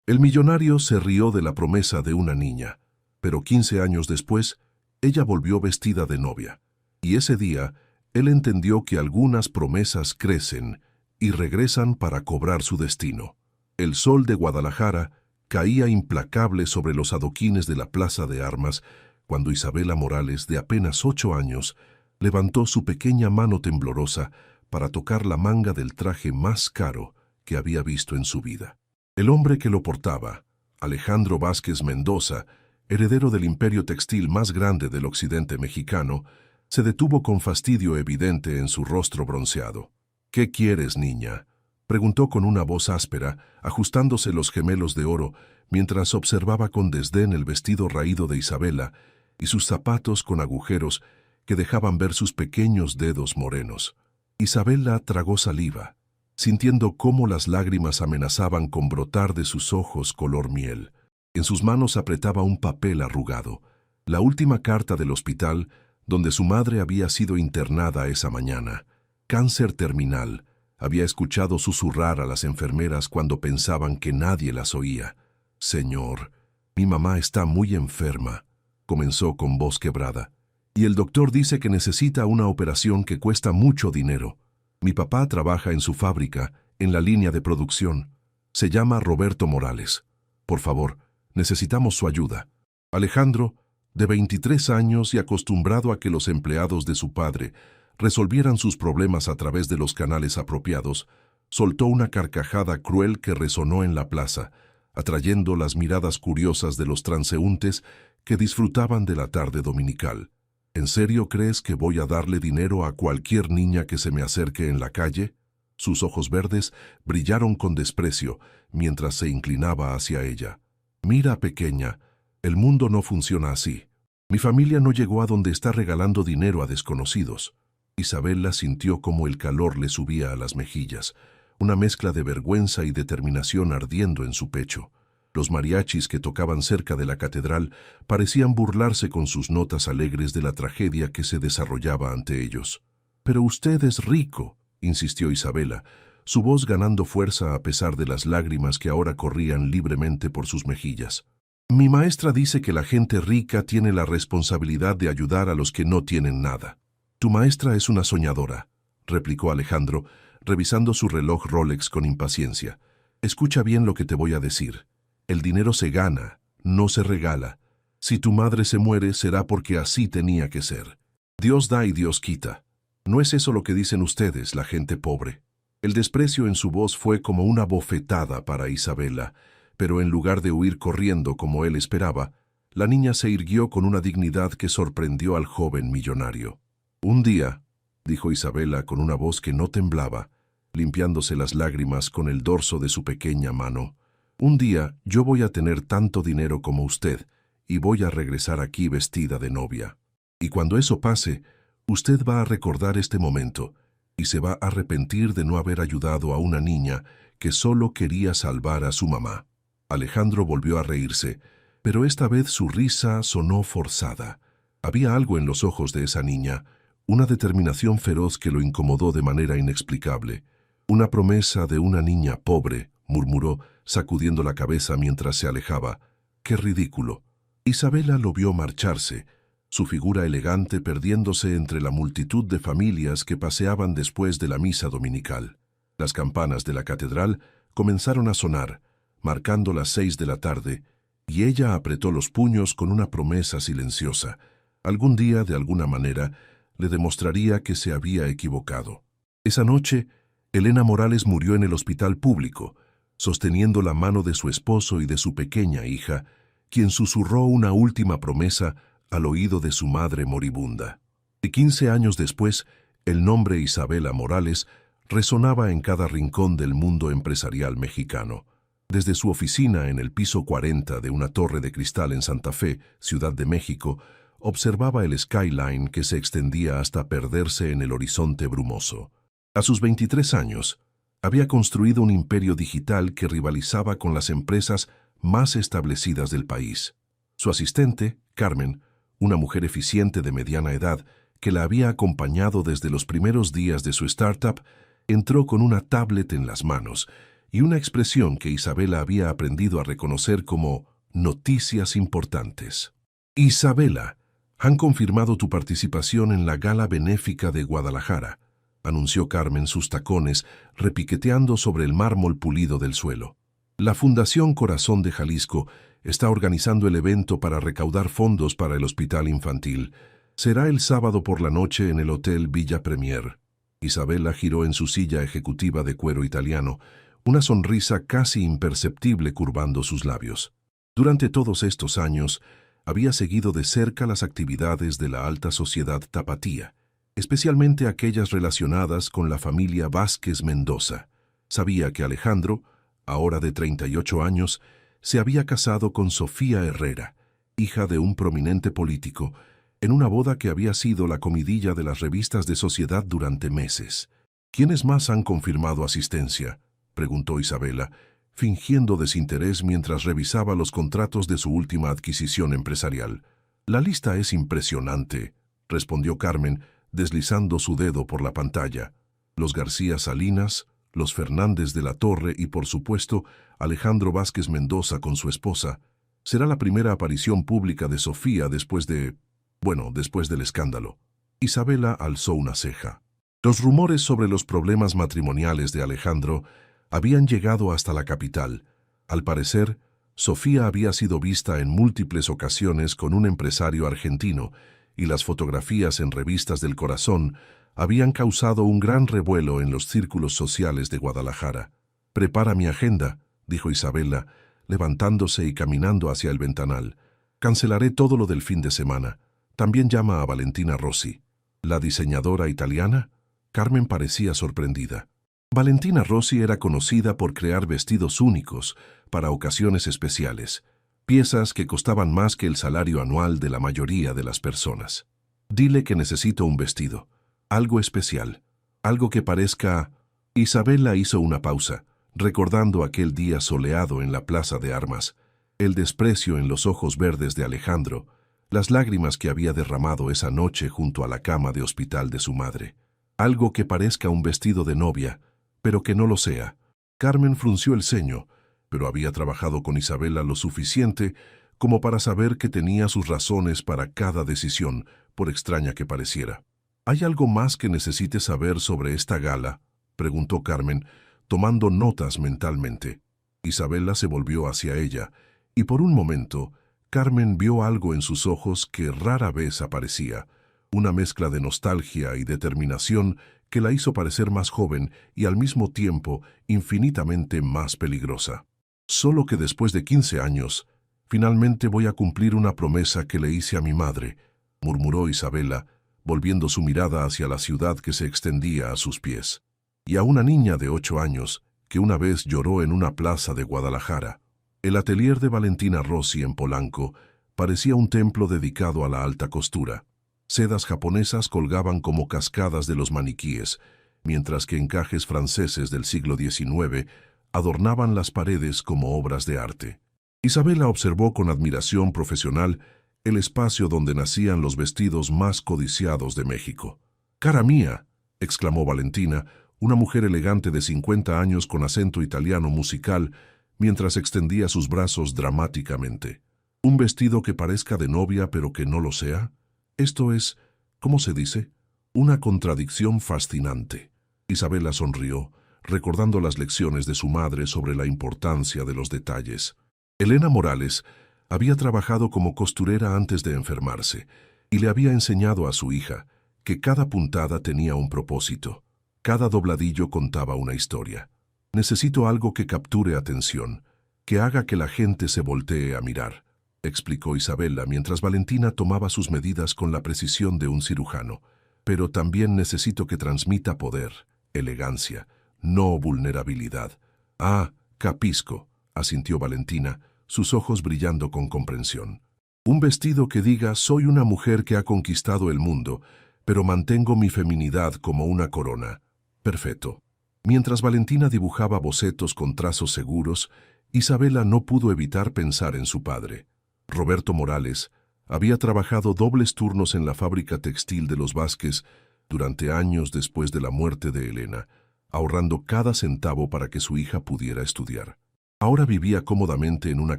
El millonario se rió de la promesa de una niña, pero 15 años después, ella volvió vestida de novia. Y ese día, él entendió que algunas promesas crecen y regresan para cobrar su destino. El sol de Guadalajara caía implacable sobre los adoquines de la Plaza de Armas cuando Isabela Morales, de apenas 8 años, levantó su pequeña mano temblorosa para tocar la manga del traje más caro que había visto en su vida. El hombre que lo portaba, Alejandro Vázquez Mendoza, heredero del imperio textil más grande del occidente mexicano, se detuvo con fastidio evidente en su rostro bronceado. «¿Qué quieres, niña?», preguntó con una voz áspera, ajustándose los gemelos de oro, mientras observaba con desdén el vestido raído de Isabela y sus zapatos con agujeros que dejaban ver sus pequeños dedos morenos. Isabela tragó saliva, sintiendo cómo las lágrimas amenazaban con brotar de sus ojos color miel. En sus manos apretaba un papel arrugado, la última carta del hospital donde su madre había sido internada esa mañana. Cáncer terminal. Había escuchado susurrar a las enfermeras cuando pensaban que nadie las oía. «Señor, mi mamá está muy enferma», comenzó con voz quebrada. «Y el doctor dice que necesita una operación que cuesta mucho dinero. Mi papá trabaja en su fábrica, en la línea de producción. Se llama Roberto Morales. Por favor, necesitamos su ayuda». Alejandro, de 23 años y acostumbrado a que los empleados de su padre resolvieran sus problemas a través de los canales apropiados, soltó una carcajada cruel que resonó en la plaza, atrayendo las miradas curiosas de los transeúntes que disfrutaban de la tarde dominical. «¿En serio crees que voy a darle dinero a cualquier niña que se me acerque en la calle?». Sus ojos verdes brillaron con desprecio mientras se inclinaba hacia ella. «Mira, pequeña, el mundo no funciona así. Mi familia no llegó a donde está regalando dinero a desconocidos». Isabela sintió como el calor le subía a las mejillas, una mezcla de vergüenza y determinación ardiendo en su pecho. Los mariachis que tocaban cerca de la catedral parecían burlarse con sus notas alegres de la tragedia que se desarrollaba ante ellos. «Pero usted es rico», insistió Isabela, su voz ganando fuerza a pesar de las lágrimas que ahora corrían libremente por sus mejillas. «Mi maestra dice que la gente rica tiene la responsabilidad de ayudar a los que no tienen nada». «Tu maestra es una soñadora», replicó Alejandro, revisando su reloj Rolex con impaciencia. «Escucha bien lo que te voy a decir. El dinero se gana, no se regala. Si tu madre se muere, será porque así tenía que ser. Dios da y Dios quita. ¿No es eso lo que dicen ustedes, la gente pobre?». El desprecio en su voz fue como una bofetada para Isabela, pero en lugar de huir corriendo como él esperaba, la niña se irguió con una dignidad que sorprendió al joven millonario. «Un día», dijo Isabela con una voz que no temblaba, limpiándose las lágrimas con el dorso de su pequeña mano, «un día yo voy a tener tanto dinero como usted y voy a regresar aquí vestida de novia. Y cuando eso pase, usted va a recordar este momento y se va a arrepentir de no haber ayudado a una niña que solo quería salvar a su mamá». Alejandro volvió a reírse, pero esta vez su risa sonó forzada. Había algo en los ojos de esa niña, una determinación feroz que lo incomodó de manera inexplicable. «Una promesa de una niña pobre», murmuró, sacudiendo la cabeza mientras se alejaba. «Qué ridículo». Isabela lo vio marcharse, su figura elegante perdiéndose entre la multitud de familias que paseaban después de la misa dominical. Las campanas de la catedral comenzaron a sonar, marcando las 6 de la tarde, y ella apretó los puños con una promesa silenciosa. Algún día, de alguna manera, le demostraría que se había equivocado. Esa noche, Elena Morales murió en el hospital público, sosteniendo la mano de su esposo y de su pequeña hija, quien susurró una última promesa al oído de su madre moribunda. Y 15 años después, el nombre Isabela Morales resonaba en cada rincón del mundo empresarial mexicano. Desde su oficina en el piso 40 de una torre de cristal en Santa Fe, Ciudad de México, observaba el skyline que se extendía hasta perderse en el horizonte brumoso. A sus 23 años, había construido un imperio digital que rivalizaba con las empresas más establecidas del país. Su asistente, Carmen, una mujer eficiente de mediana edad que la había acompañado desde los primeros días de su startup, entró con una tablet en las manos y una expresión que Isabela había aprendido a reconocer como noticias importantes. Isabela, han confirmado tu participación en la gala benéfica de Guadalajara, anunció Carmen sus tacones repiqueteando sobre el mármol pulido del suelo. La Fundación Corazón de Jalisco está organizando el evento para recaudar fondos para el hospital infantil. Será el sábado por la noche en el Hotel Villa Premier. Isabela giró en su silla ejecutiva de cuero italiano, una sonrisa casi imperceptible curvando sus labios. Durante todos estos años, había seguido de cerca las actividades de la alta sociedad tapatía, especialmente aquellas relacionadas con la familia Vázquez Mendoza. Sabía que Alejandro, ahora de 38 años, se había casado con Sofía Herrera, hija de un prominente político, en una boda que había sido la comidilla de las revistas de sociedad durante meses. ¿Quiénes más han confirmado asistencia?, preguntó Isabela, fingiendo desinterés mientras revisaba los contratos de su última adquisición empresarial. La lista es impresionante, respondió Carmen, deslizando su dedo por la pantalla. Los García Salinas, los Fernández de la Torre y, por supuesto, Alejandro Vázquez Mendoza con su esposa. Será la primera aparición pública de Sofía después del escándalo. Isabela alzó una ceja. Los rumores sobre los problemas matrimoniales de Alejandro habían llegado hasta la capital. Al parecer, Sofía había sido vista en múltiples ocasiones con un empresario argentino, y las fotografías en revistas del Corazón habían causado un gran revuelo en los círculos sociales de Guadalajara. «Prepara mi agenda», dijo Isabela, levantándose y caminando hacia el ventanal. «Cancelaré todo lo del fin de semana. También llama a Valentina Rossi». ¿La diseñadora italiana? Carmen parecía sorprendida. Valentina Rossi era conocida por crear vestidos únicos para ocasiones especiales, piezas que costaban más que el salario anual de la mayoría de las personas. «Dile que necesito un vestido, algo especial, algo que parezca...». Isabela hizo una pausa, recordando aquel día soleado en la Plaza de Armas, el desprecio en los ojos verdes de Alejandro, las lágrimas que había derramado esa noche junto a la cama de hospital de su madre. Algo que parezca un vestido de novia, pero que no lo sea. Carmen frunció el ceño, pero había trabajado con Isabela lo suficiente como para saber que tenía sus razones para cada decisión, por extraña que pareciera. «¿Hay algo más que necesite saber sobre esta gala?», preguntó Carmen, tomando notas mentalmente. Isabela se volvió hacia ella, y por un momento, Carmen vio algo en sus ojos que rara vez aparecía, una mezcla de nostalgia y determinación que la hizo parecer más joven y al mismo tiempo infinitamente más peligrosa. «Solo que después de 15 años, finalmente voy a cumplir una promesa que le hice a mi madre», murmuró Isabela, volviendo su mirada hacia la ciudad que se extendía a sus pies. «Y a una niña de 8 años que una vez lloró en una plaza de Guadalajara». El atelier de Valentina Rossi en Polanco parecía un templo dedicado a la alta costura. Sedas japonesas colgaban como cascadas de los maniquíes, mientras que encajes franceses del siglo XIX adornaban las paredes como obras de arte. Isabela observó con admiración profesional el espacio donde nacían los vestidos más codiciados de México. «¡Cara mía!», exclamó Valentina, una mujer elegante de 50 años con acento italiano musical, mientras extendía sus brazos dramáticamente. «¿Un vestido que parezca de novia pero que no lo sea? Esto es, ¿cómo se dice? Una contradicción fascinante». Isabela sonrió, recordando las lecciones de su madre sobre la importancia de los detalles. Elena Morales había trabajado como costurera antes de enfermarse y le había enseñado a su hija que cada puntada tenía un propósito, cada dobladillo contaba una historia. «Necesito algo que capture atención, que haga que la gente se voltee a mirar», explicó Isabela mientras Valentina tomaba sus medidas con la precisión de un cirujano. «Pero también necesito que transmita poder, elegancia, no vulnerabilidad». «Ah, capisco», asintió Valentina, sus ojos brillando con comprensión. «Un vestido que diga soy una mujer que ha conquistado el mundo, pero mantengo mi feminidad como una corona». «Perfecto». Mientras Valentina dibujaba bocetos con trazos seguros, Isabela no pudo evitar pensar en su padre. Roberto Morales había trabajado dobles turnos en la fábrica textil de los Vázquez durante años después de la muerte de Elena. ahorrando cada centavo para que su hija pudiera estudiar. Ahora vivía cómodamente en una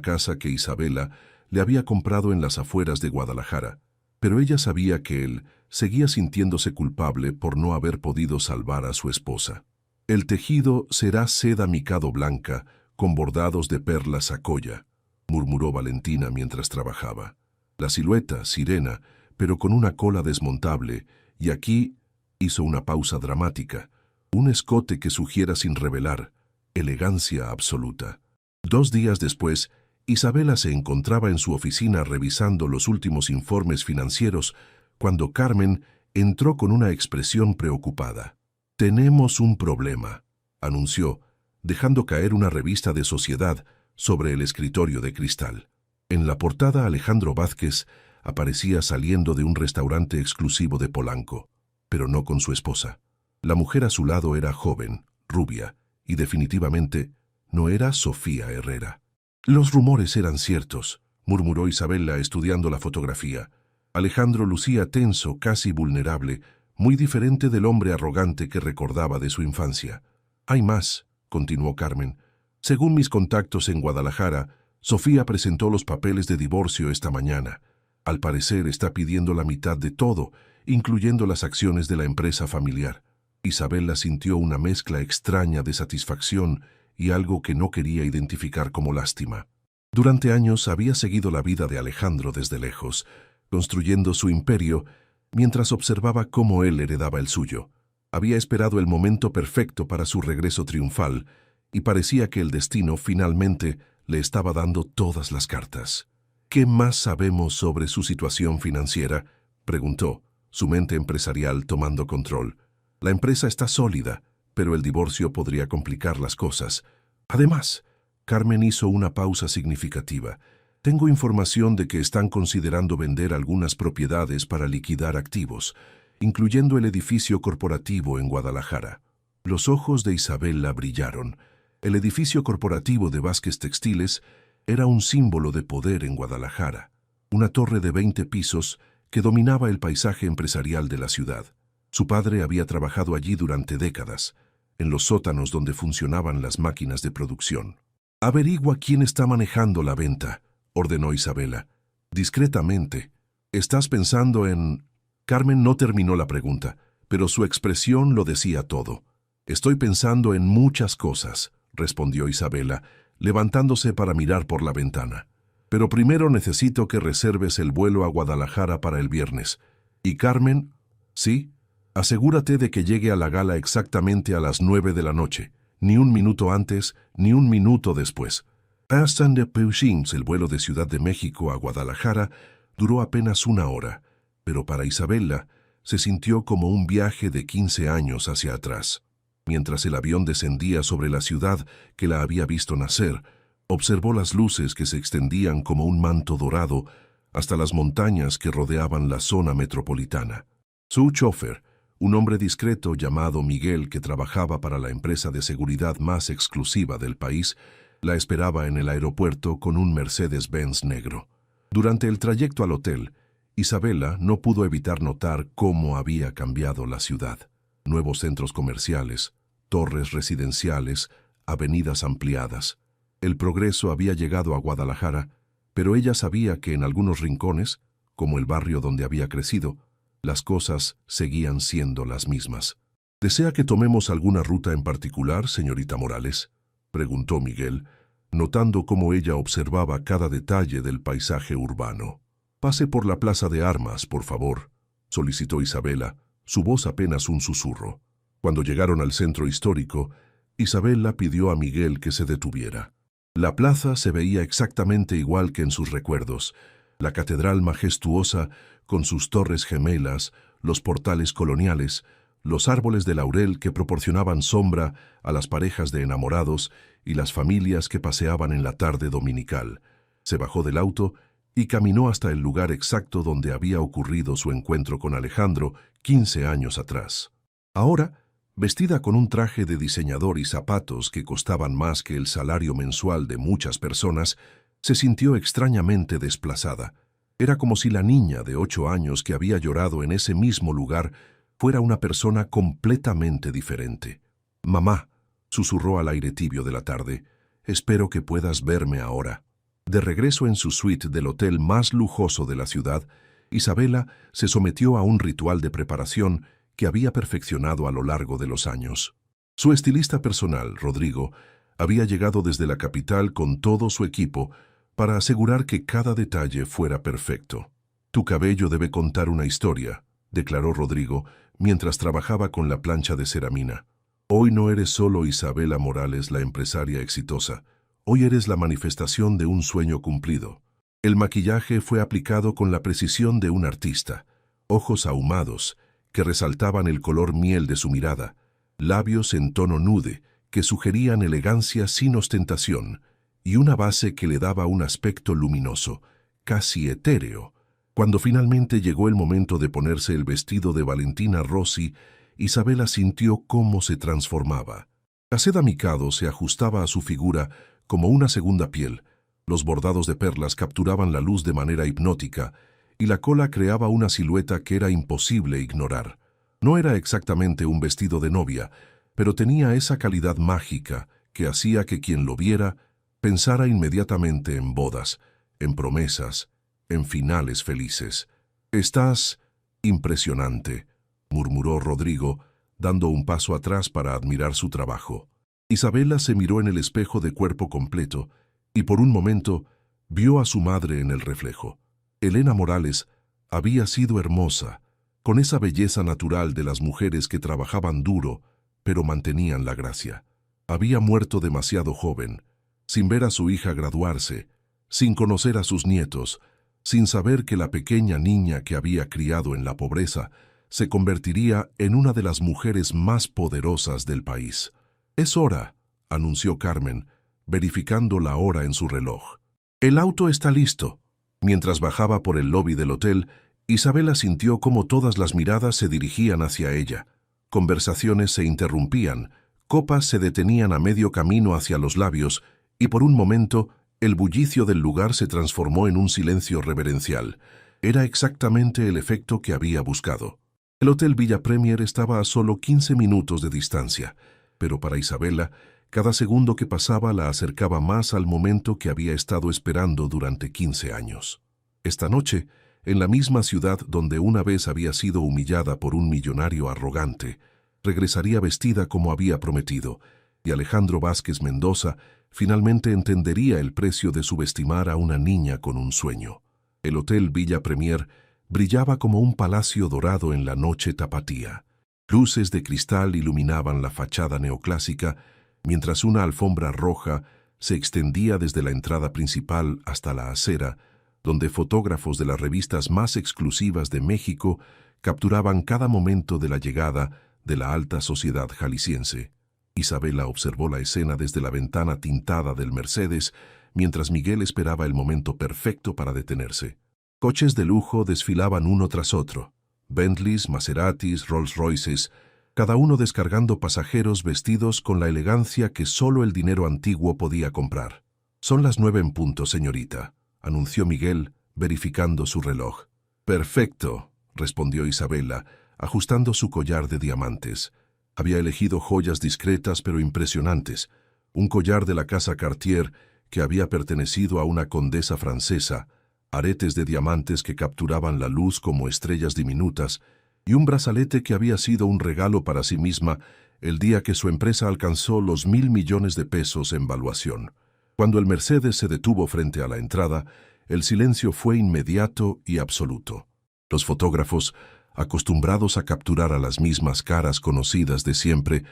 casa que Isabela le había comprado en las afueras de Guadalajara, pero ella sabía que él seguía sintiéndose culpable por no haber podido salvar a su esposa. El tejido será seda micado blanca con bordados de perlas sacoya, murmuró Valentina mientras trabajaba. La silueta, sirena, pero con una cola desmontable, y aquí hizo una pausa dramática, un escote que sugiera sin revelar, elegancia absoluta. 2 días después, Isabela se encontraba en su oficina revisando los últimos informes financieros cuando Carmen entró con una expresión preocupada. «Tenemos un problema», anunció, dejando caer una revista de sociedad sobre el escritorio de cristal. En la portada Alejandro Vázquez aparecía saliendo de un restaurante exclusivo de Polanco, pero no con su esposa. La mujer a su lado era joven, rubia, y definitivamente no era Sofía Herrera. Los rumores eran ciertos, murmuró Isabela estudiando la fotografía. Alejandro lucía tenso, casi vulnerable, muy diferente del hombre arrogante que recordaba de su infancia. «Hay más», continuó Carmen. «Según mis contactos en Guadalajara, Sofía presentó los papeles de divorcio esta mañana. Al parecer está pidiendo la mitad de todo, incluyendo las acciones de la empresa familiar». Isabela sintió una mezcla extraña de satisfacción y algo que no quería identificar como lástima. Durante años había seguido la vida de Alejandro desde lejos, construyendo su imperio, mientras observaba cómo él heredaba el suyo. Había esperado el momento perfecto para su regreso triunfal, y parecía que el destino finalmente le estaba dando todas las cartas. «¿Qué más sabemos sobre su situación financiera?», preguntó, su mente empresarial tomando control. «La empresa está sólida, pero el divorcio podría complicar las cosas. Además», Carmen hizo una pausa significativa, «tengo información de que están considerando vender algunas propiedades para liquidar activos, incluyendo el edificio corporativo en Guadalajara». Los ojos de Isabela brillaron. El edificio corporativo de Vázquez Textiles era un símbolo de poder en Guadalajara, una torre de 20 pisos que dominaba el paisaje empresarial de la ciudad. Su padre había trabajado allí durante décadas, en los sótanos donde funcionaban las máquinas de producción. «Averigua quién está manejando la venta», ordenó Isabela. «Discretamente. ¿Estás pensando en...?» Carmen no terminó la pregunta, pero su expresión lo decía todo. «Estoy pensando en muchas cosas», respondió Isabela, levantándose para mirar por la ventana. «Pero primero necesito que reserves el vuelo a Guadalajara para el viernes. ¿Y Carmen?» «Sí. Asegúrate de que llegue a la gala exactamente a las 9 de la noche, ni un minuto antes, ni un minuto después». Hasta de Peuchins, el vuelo de Ciudad de México a Guadalajara, duró apenas 1 hora, pero para Isabela se sintió como un viaje de 15 años hacia atrás. Mientras el avión descendía sobre la ciudad que la había visto nacer, observó las luces que se extendían como un manto dorado hasta las montañas que rodeaban la zona metropolitana. Su chofer, un hombre discreto llamado Miguel que trabajaba para la empresa de seguridad más exclusiva del país, la esperaba en el aeropuerto con un Mercedes-Benz negro. Durante el trayecto al hotel, Isabela no pudo evitar notar cómo había cambiado la ciudad. Nuevos centros comerciales, torres residenciales, avenidas ampliadas. El progreso había llegado a Guadalajara, pero ella sabía que en algunos rincones, como el barrio donde había crecido, las cosas seguían siendo las mismas. «¿Desea que tomemos alguna ruta en particular, señorita Morales?», preguntó Miguel, notando cómo ella observaba cada detalle del paisaje urbano. «Pase por la Plaza de Armas, por favor», solicitó Isabela, su voz apenas un susurro. Cuando llegaron al centro histórico, Isabela pidió a Miguel que se detuviera. La plaza se veía exactamente igual que en sus recuerdos. La catedral majestuosa, con sus torres gemelas, los portales coloniales, los árboles de laurel que proporcionaban sombra a las parejas de enamorados y las familias que paseaban en la tarde dominical. Se bajó del auto y caminó hasta el lugar exacto donde había ocurrido su encuentro con Alejandro 15 años atrás. Ahora, vestida con un traje de diseñador y zapatos que costaban más que el salario mensual de muchas personas, se sintió extrañamente desplazada. Era como si la niña de 8 años que había llorado en ese mismo lugar fuera una persona completamente diferente. «Mamá», susurró al aire tibio de la tarde, «espero que puedas verme ahora». De regreso en su suite del hotel más lujoso de la ciudad, Isabela se sometió a un ritual de preparación que había perfeccionado a lo largo de los años. Su estilista personal, Rodrigo, había llegado desde la capital con todo su equipo para asegurar que cada detalle fuera perfecto. «Tu cabello debe contar una historia», declaró Rodrigo mientras trabajaba con la plancha de ceramina. «Hoy no eres solo Isabela Morales, la empresaria exitosa. Hoy eres la manifestación de un sueño cumplido». El maquillaje fue aplicado con la precisión de un artista. Ojos ahumados, que resaltaban el color miel de su mirada. Labios en tono nude, que sugerían elegancia sin ostentación. Y una base que le daba un aspecto luminoso, casi etéreo. Cuando finalmente llegó el momento de ponerse el vestido de Valentina Rossi, Isabela sintió cómo se transformaba. La seda micado se ajustaba a su figura como una segunda piel. Los bordados de perlas capturaban la luz de manera hipnótica y la cola creaba una silueta que era imposible ignorar. No era exactamente un vestido de novia, pero tenía esa calidad mágica que hacía que quien lo viera pensara inmediatamente en bodas, en promesas, en finales felices. «Estás impresionante», murmuró Rodrigo, dando un paso atrás para admirar su trabajo. Isabela se miró en el espejo de cuerpo completo y por un momento vio a su madre en el reflejo. Elena Morales había sido hermosa, con esa belleza natural de las mujeres que trabajaban duro, pero mantenían la gracia. Había muerto demasiado joven, sin ver a su hija graduarse, sin conocer a sus nietos, sin saber que la pequeña niña que había criado en la pobreza se convertiría en una de las mujeres más poderosas del país. «Es hora», anunció Carmen, verificando la hora en su reloj. «El auto está listo». Mientras bajaba por el lobby del hotel, Isabela sintió cómo todas las miradas se dirigían hacia ella. Conversaciones se interrumpían, copas se detenían a medio camino hacia los labios, y por un momento el bullicio del lugar se transformó en un silencio reverencial. Era exactamente el efecto que había buscado. El Hotel Villa Premier estaba a solo 15 minutos de distancia, pero para Isabela, cada segundo que pasaba la acercaba más al momento que había estado esperando durante 15 años. Esta noche, en la misma ciudad donde una vez había sido humillada por un millonario arrogante, regresaría vestida como había prometido, y Alejandro Vázquez Mendoza finalmente entendería el precio de subestimar a una niña con un sueño. El Hotel Villa Premier brillaba como un palacio dorado en la noche tapatía. Luces de cristal iluminaban la fachada neoclásica, mientras una alfombra roja se extendía desde la entrada principal hasta la acera, donde fotógrafos de las revistas más exclusivas de México capturaban cada momento de la llegada de la alta sociedad jalisciense. Isabela observó la escena desde la ventana tintada del Mercedes, mientras Miguel esperaba el momento perfecto para detenerse. Coches de lujo desfilaban uno tras otro. Bentleys, Maseratis, Rolls Royces, cada uno descargando pasajeros vestidos con la elegancia que solo el dinero antiguo podía comprar. «Son las 9 en punto, señorita», anunció Miguel, verificando su reloj. «Perfecto», respondió Isabela, ajustando su collar de diamantes. Había elegido joyas discretas pero impresionantes, un collar de la casa Cartier que había pertenecido a una condesa francesa, aretes de diamantes que capturaban la luz como estrellas diminutas y un brazalete que había sido un regalo para sí misma el día que su empresa alcanzó los 1.000 millones de pesos en valuación. Cuando el Mercedes se detuvo frente a la entrada, el silencio fue inmediato y absoluto. Los fotógrafos, acostumbrados a capturar a las mismas caras conocidas de siempre,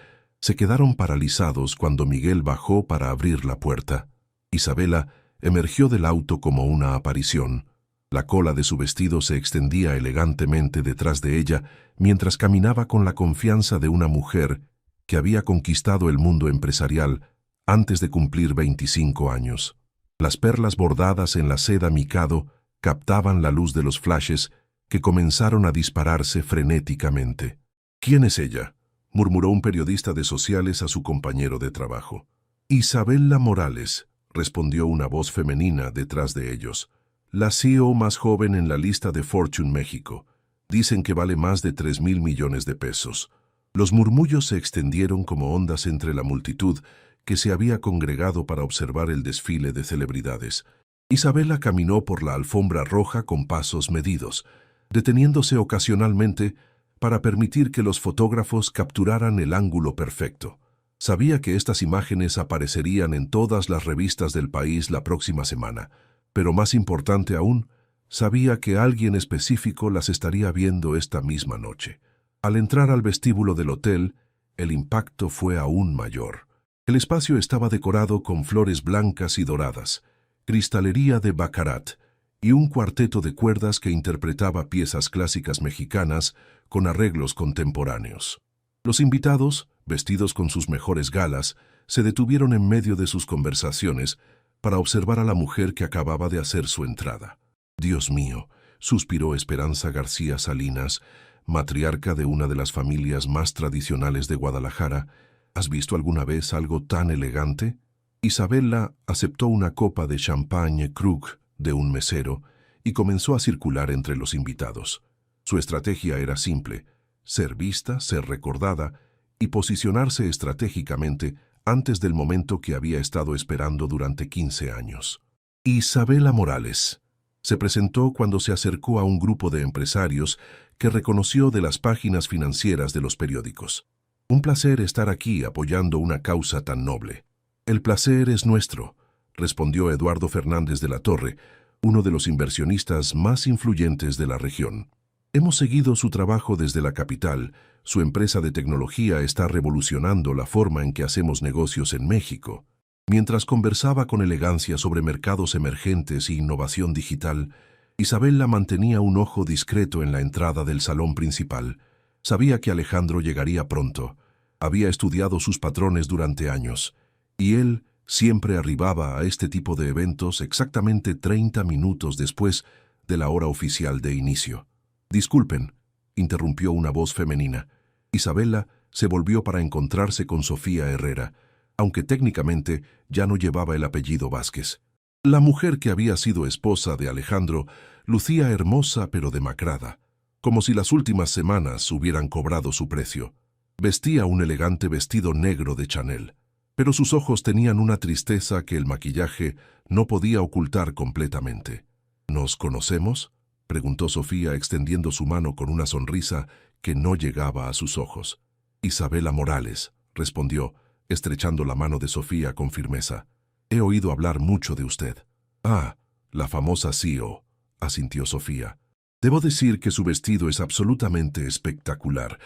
se quedaron paralizados cuando Miguel bajó para abrir la puerta. Isabela emergió del auto como una aparición. La cola de su vestido se extendía elegantemente detrás de ella mientras caminaba con la confianza de una mujer que había conquistado el mundo empresarial antes de cumplir 25 años. Las perlas bordadas en la seda micado captaban la luz de los flashes que comenzaron a dispararse frenéticamente. «¿Quién es ella?», murmuró un periodista de sociales a su compañero de trabajo. «Isabela Morales», respondió una voz femenina detrás de ellos. «La CEO más joven en la lista de Fortune México. Dicen que vale más de 3.000 millones de pesos». Los murmullos se extendieron como ondas entre la multitud que se había congregado para observar el desfile de celebridades. Isabela caminó por la alfombra roja con pasos medidos, deteniéndose ocasionalmente para permitir que los fotógrafos capturaran el ángulo perfecto. Sabía que estas imágenes aparecerían en todas las revistas del país la próxima semana, pero más importante aún, sabía que alguien específico las estaría viendo esta misma noche. Al entrar al vestíbulo del hotel, el impacto fue aún mayor. El espacio estaba decorado con flores blancas y doradas, cristalería de baccarat y un cuarteto de cuerdas que interpretaba piezas clásicas mexicanas con arreglos contemporáneos. Los invitados, vestidos con sus mejores galas, se detuvieron en medio de sus conversaciones para observar a la mujer que acababa de hacer su entrada. «Dios mío», suspiró Esperanza García Salinas, matriarca de una de las familias más tradicionales de Guadalajara. «¿Has visto alguna vez algo tan elegante?» Isabela aceptó una copa de champagne Krug de un mesero y comenzó a circular entre los invitados. Su estrategia era simple: ser vista, ser recordada y posicionarse estratégicamente antes del momento que había estado esperando durante 15 años. Isabela Morales se presentó cuando se acercó a un grupo de empresarios que reconoció de las páginas financieras de los periódicos. «Un placer estar aquí apoyando una causa tan noble». «El placer es nuestro», respondió Eduardo Fernández de la Torre, uno de los inversionistas más influyentes de la región. «Hemos seguido su trabajo desde la capital. Su empresa de tecnología está revolucionando la forma en que hacemos negocios en México». Mientras conversaba con elegancia sobre mercados emergentes e innovación digital, Isabela mantenía un ojo discreto en la entrada del salón principal. Sabía que Alejandro llegaría pronto. Había estudiado sus patrones durante años, y él siempre arribaba a este tipo de eventos exactamente 30 minutos después de la hora oficial de inicio. «Disculpen», interrumpió una voz femenina. Isabela se volvió para encontrarse con Sofía Herrera, aunque técnicamente ya no llevaba el apellido Vázquez. La mujer que había sido esposa de Alejandro lucía hermosa pero demacrada, como si las últimas semanas hubieran cobrado su precio. Vestía un elegante vestido negro de Chanel, pero sus ojos tenían una tristeza que el maquillaje no podía ocultar completamente. «¿Nos conocemos?», preguntó Sofía extendiendo su mano con una sonrisa que no llegaba a sus ojos. «Isabela Morales», respondió, estrechando la mano de Sofía con firmeza. «He oído hablar mucho de usted». «Ah, la famosa CEO», asintió Sofía. «Debo decir que su vestido es absolutamente espectacular.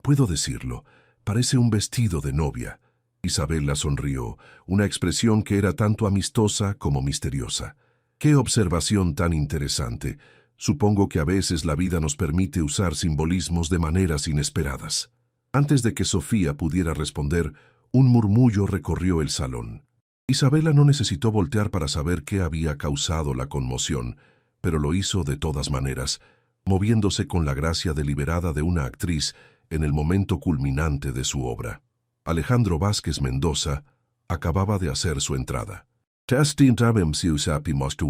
Puedo decirlo, parece un vestido de novia». Isabela sonrió, una expresión que era tanto amistosa como misteriosa. «Qué observación tan interesante. Supongo que a veces la vida nos permite usar simbolismos de maneras inesperadas». Antes de que Sofía pudiera responder, un murmullo recorrió el salón. Isabela no necesitó voltear para saber qué había causado la conmoción, pero lo hizo de todas maneras, moviéndose con la gracia deliberada de una actriz en el momento culminante de su obra. Alejandro Vázquez Mendoza acababa de hacer su entrada.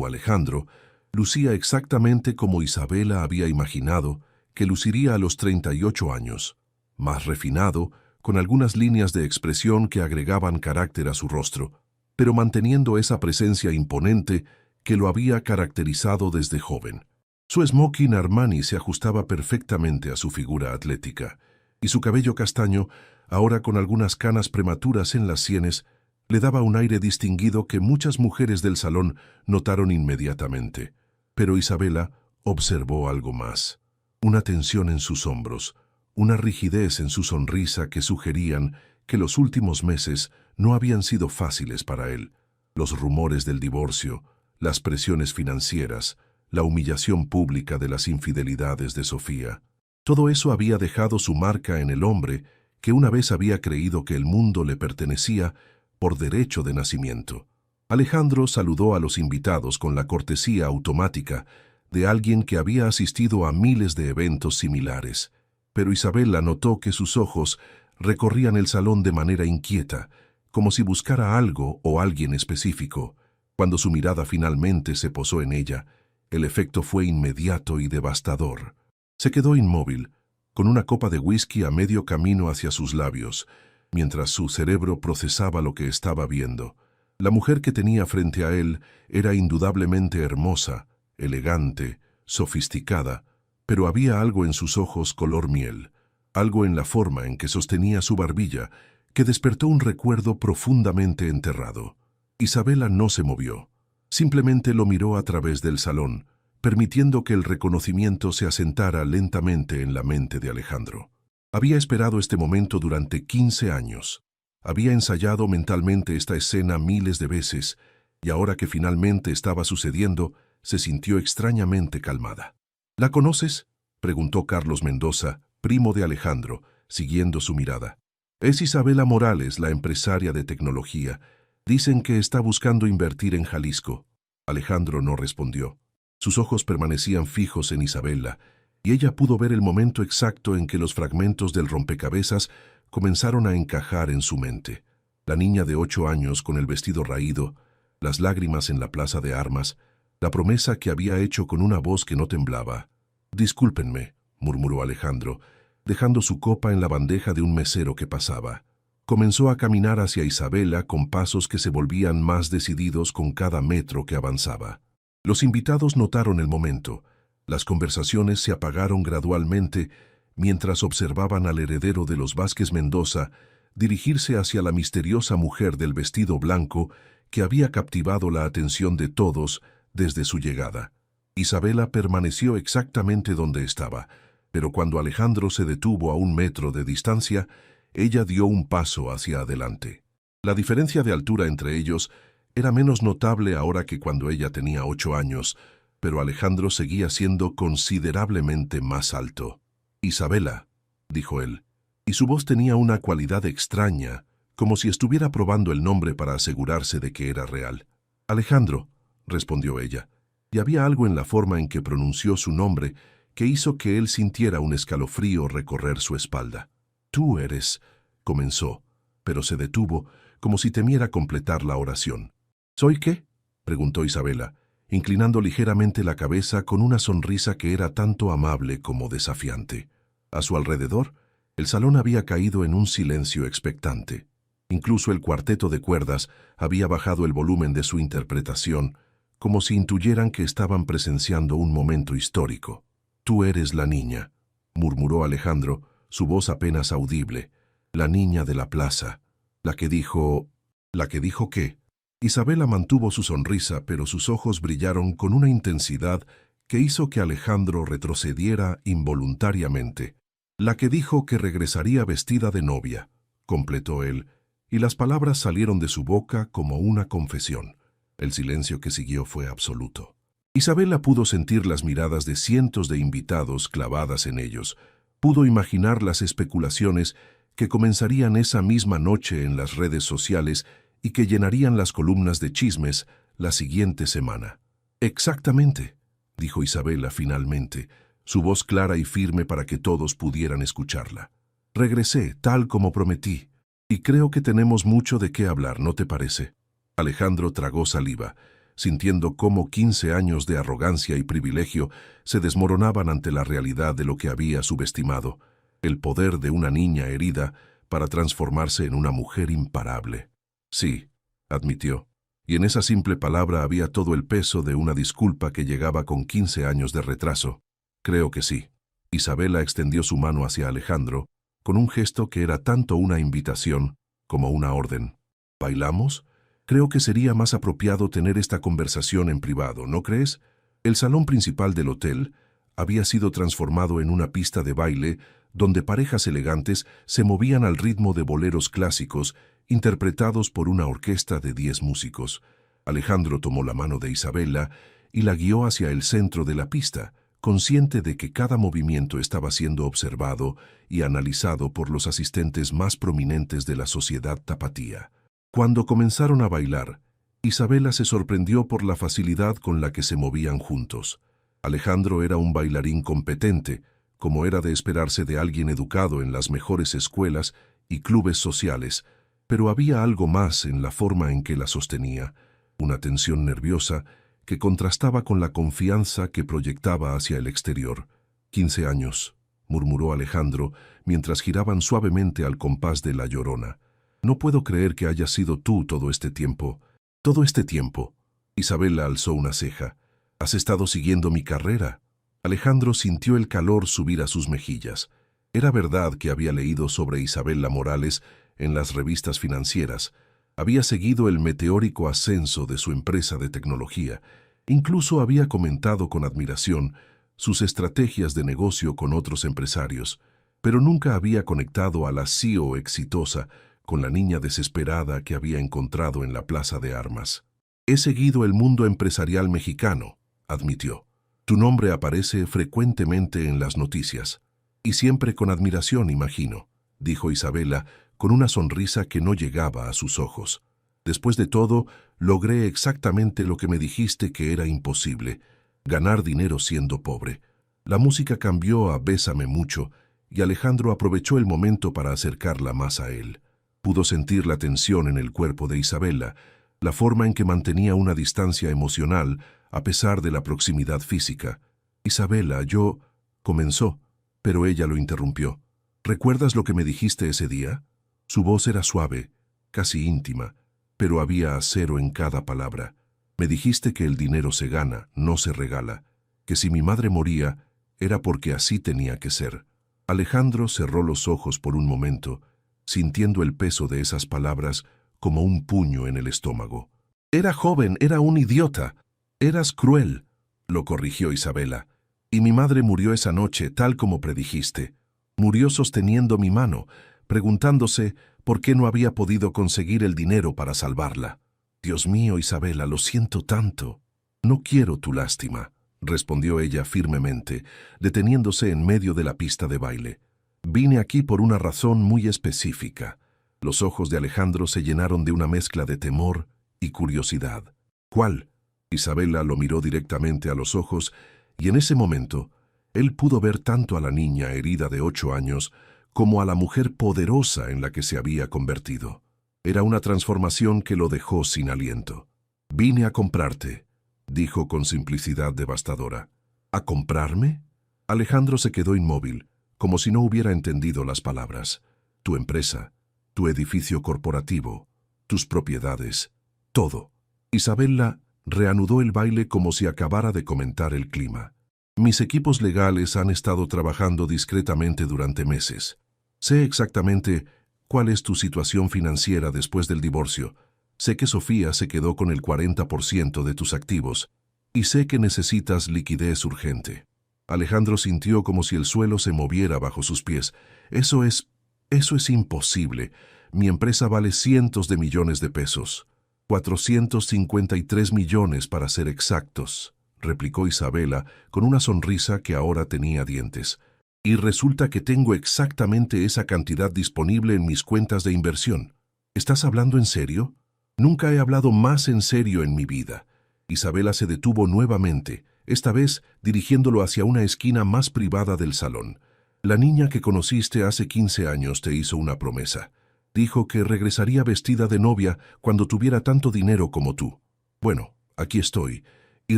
Alejandro lucía exactamente como Isabela había imaginado que luciría a los 38 años, más refinado, con algunas líneas de expresión que agregaban carácter a su rostro, pero manteniendo esa presencia imponente que lo había caracterizado desde joven. Su smoking Armani se ajustaba perfectamente a su figura atlética, y su cabello castaño, ahora con algunas canas prematuras en las sienes, le daba un aire distinguido que muchas mujeres del salón notaron inmediatamente. Pero Isabela observó algo más: una tensión en sus hombros, una rigidez en su sonrisa que sugerían que los últimos meses no habían sido fáciles para él. Los rumores del divorcio, las presiones financieras, la humillación pública de las infidelidades de Sofía. Todo eso había dejado su marca en el hombre que una vez había creído que el mundo le pertenecía por derecho de nacimiento. Alejandro saludó a los invitados con la cortesía automática de alguien que había asistido a miles de eventos similares, pero Isabela notó que sus ojos recorrían el salón de manera inquieta, como si buscara algo o alguien específico. Cuando su mirada finalmente se posó en ella, el efecto fue inmediato y devastador. Se quedó inmóvil, con una copa de whisky a medio camino hacia sus labios, mientras su cerebro procesaba lo que estaba viendo. La mujer que tenía frente a él era indudablemente hermosa, elegante, sofisticada, pero había algo en sus ojos color miel, algo en la forma en que sostenía su barbilla, que despertó un recuerdo profundamente enterrado. Isabela no se movió. Simplemente lo miró a través del salón, permitiendo que el reconocimiento se asentara lentamente en la mente de Alejandro. Había esperado este momento durante 15 años. Había ensayado mentalmente esta escena miles de veces, y ahora que finalmente estaba sucediendo, se sintió extrañamente calmada. ¿La conoces?, preguntó Carlos Mendoza, primo de Alejandro, siguiendo su mirada. Es Isabela Morales, la empresaria de tecnología. Dicen que está buscando invertir en Jalisco. Alejandro no respondió. Sus ojos permanecían fijos en Isabela, y ella pudo ver el momento exacto en que los fragmentos del rompecabezas comenzaron a encajar en su mente. La niña de 8 años con el vestido raído, las lágrimas en la plaza de armas, la promesa que había hecho con una voz que no temblaba. «Discúlpenme», murmuró Alejandro, dejando su copa en la bandeja de un mesero que pasaba. Comenzó a caminar hacia Isabela con pasos que se volvían más decididos con cada metro que avanzaba. Los invitados notaron el momento. Las conversaciones se apagaron gradualmente mientras observaban al heredero de los Vázquez Mendoza dirigirse hacia la misteriosa mujer del vestido blanco que había captivado la atención de todos desde su llegada. Isabela permaneció exactamente donde estaba, pero cuando Alejandro se detuvo a 1 metro de distancia, ella dio un paso hacia adelante. La diferencia de altura entre ellos era menos notable ahora que cuando ella tenía 8 años, pero Alejandro seguía siendo considerablemente más alto. «Isabela», dijo él, y su voz tenía una cualidad extraña, como si estuviera probando el nombre para asegurarse de que era real. «Alejandro», respondió ella, y había algo en la forma en que pronunció su nombre que hizo que él sintiera un escalofrío recorrer su espalda. «Tú eres», comenzó, pero se detuvo, como si temiera completar la oración. «¿Soy qué?», preguntó Isabela, inclinando ligeramente la cabeza con una sonrisa que era tanto amable como desafiante. A su alrededor, el salón había caído en un silencio expectante. Incluso el cuarteto de cuerdas había bajado el volumen de su interpretación, como si intuyeran que estaban presenciando un momento histórico. «Tú eres la niña», murmuró Alejandro, su voz apenas audible, «la niña de la plaza, la que dijo...» «¿La que dijo qué?». Isabela mantuvo su sonrisa, pero sus ojos brillaron con una intensidad que hizo que Alejandro retrocediera involuntariamente. «La que dijo que regresaría vestida de novia», completó él, y las palabras salieron de su boca como una confesión. El silencio que siguió fue absoluto. Isabela pudo sentir las miradas de cientos de invitados clavadas en ellos. Pudo imaginar las especulaciones que comenzarían esa misma noche en las redes sociales y que llenarían las columnas de chismes la siguiente semana. «Exactamente», dijo Isabela finalmente, su voz clara y firme para que todos pudieran escucharla. «Regresé, tal como prometí, y creo que tenemos mucho de qué hablar, ¿no te parece?». Alejandro tragó saliva, sintiendo cómo 15 años de arrogancia y privilegio se desmoronaban ante la realidad de lo que había subestimado, el poder de una niña herida para transformarse en una mujer imparable. «Sí», admitió, y en esa simple palabra había todo el peso de una disculpa que llegaba con 15 años de retraso. «Creo que sí». Isabela extendió su mano hacia Alejandro, con un gesto que era tanto una invitación como una orden. «¿Bailamos? Creo que sería más apropiado tener esta conversación en privado, ¿no crees?». El salón principal del hotel había sido transformado en una pista de baile donde parejas elegantes se movían al ritmo de boleros clásicos interpretados por una orquesta de 10 músicos. Alejandro tomó la mano de Isabela y la guió hacia el centro de la pista, consciente de que cada movimiento estaba siendo observado y analizado por los asistentes más prominentes de la sociedad tapatía. Cuando comenzaron a bailar, Isabela se sorprendió por la facilidad con la que se movían juntos. Alejandro era un bailarín competente, como era de esperarse de alguien educado en las mejores escuelas y clubes sociales, pero había algo más en la forma en que la sostenía, una tensión nerviosa que contrastaba con la confianza que proyectaba hacia el exterior. «15 años», murmuró Alejandro, mientras giraban suavemente al compás de La Llorona. «No puedo creer que hayas sido tú todo este tiempo». «Todo este tiempo». Isabela alzó una ceja. «¿Has estado siguiendo mi carrera?» Alejandro sintió el calor subir a sus mejillas. Era verdad que había leído sobre Isabela Morales en las revistas financieras. Había seguido el meteórico ascenso de su empresa de tecnología. Incluso había comentado con admiración sus estrategias de negocio con otros empresarios, pero nunca había conectado a la CEO exitosa con la niña desesperada que había encontrado en la plaza de armas. «He seguido el mundo empresarial mexicano», admitió. «Tu nombre aparece frecuentemente en las noticias. Y siempre con admiración, imagino», dijo Isabela, con una sonrisa que no llegaba a sus ojos. «Después de todo, logré exactamente lo que me dijiste que era imposible, ganar dinero siendo pobre». La música cambió a Bésame mucho, y Alejandro aprovechó el momento para acercarla más a él. Pudo sentir la tensión en el cuerpo de Isabela, la forma en que mantenía una distancia emocional a pesar de la proximidad física. «Isabela, yo...» comenzó, pero ella lo interrumpió. «¿Recuerdas lo que me dijiste ese día?» Su voz era suave, casi íntima, pero había acero en cada palabra. «Me dijiste que el dinero se gana, no se regala, que si mi madre moría, era porque así tenía que ser». Alejandro cerró los ojos por un momento, sintiendo el peso de esas palabras como un puño en el estómago. «Era joven, era un idiota. Eras cruel», lo corrigió Isabela. «Y mi madre murió esa noche, tal como predijiste. Murió sosteniendo mi mano, preguntándose por qué no había podido conseguir el dinero para salvarla». «Dios mío, Isabela, lo siento tanto». «No quiero tu lástima», respondió ella firmemente, deteniéndose en medio de la pista de baile. «Vine aquí por una razón muy específica». Los ojos de Alejandro se llenaron de una mezcla de temor y curiosidad. «¿Cuál?» Isabela lo miró directamente a los ojos, y en ese momento él pudo ver tanto a la niña herida de 8 años como a la mujer poderosa en la que se había convertido. Era una transformación que lo dejó sin aliento. «Vine a comprarte», dijo con simplicidad devastadora. «¿A comprarme?» Alejandro se quedó inmóvil, como si no hubiera entendido las palabras. «Tu empresa, tu edificio corporativo, tus propiedades, todo». Isabela reanudó el baile como si acabara de comentar el clima. «Mis equipos legales han estado trabajando discretamente durante meses. Sé exactamente cuál es tu situación financiera después del divorcio. Sé que Sofía se quedó con el 40% de tus activos y sé que necesitas liquidez urgente». Alejandro sintió como si el suelo se moviera bajo sus pies. Eso es imposible. Mi empresa vale cientos de millones de pesos. 453 millones para ser exactos», replicó Isabela con una sonrisa que ahora tenía dientes. «Y resulta que tengo exactamente esa cantidad disponible en mis cuentas de inversión. ¿Estás hablando en serio?» «Nunca he hablado más en serio en mi vida». Isabela se detuvo nuevamente, esta vez dirigiéndolo hacia una esquina más privada del salón. «La niña que conociste hace 15 años te hizo una promesa. Dijo que regresaría vestida de novia cuando tuviera tanto dinero como tú. Bueno, aquí estoy, y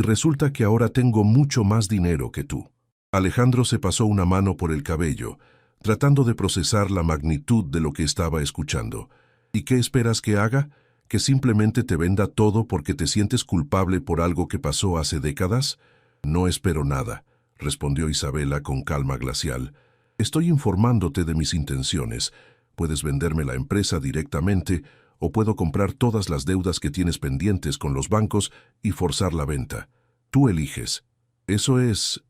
resulta que ahora tengo mucho más dinero que tú». Alejandro se pasó una mano por el cabello, tratando de procesar la magnitud de lo que estaba escuchando. «¿Y qué esperas que haga? ¿Que simplemente te venda todo porque te sientes culpable por algo que pasó hace décadas?» «No espero nada», respondió Isabela con calma glacial. «Estoy informándote de mis intenciones. Puedes venderme la empresa directamente o puedo comprar todas las deudas que tienes pendientes con los bancos y forzar la venta. Tú eliges. Eso es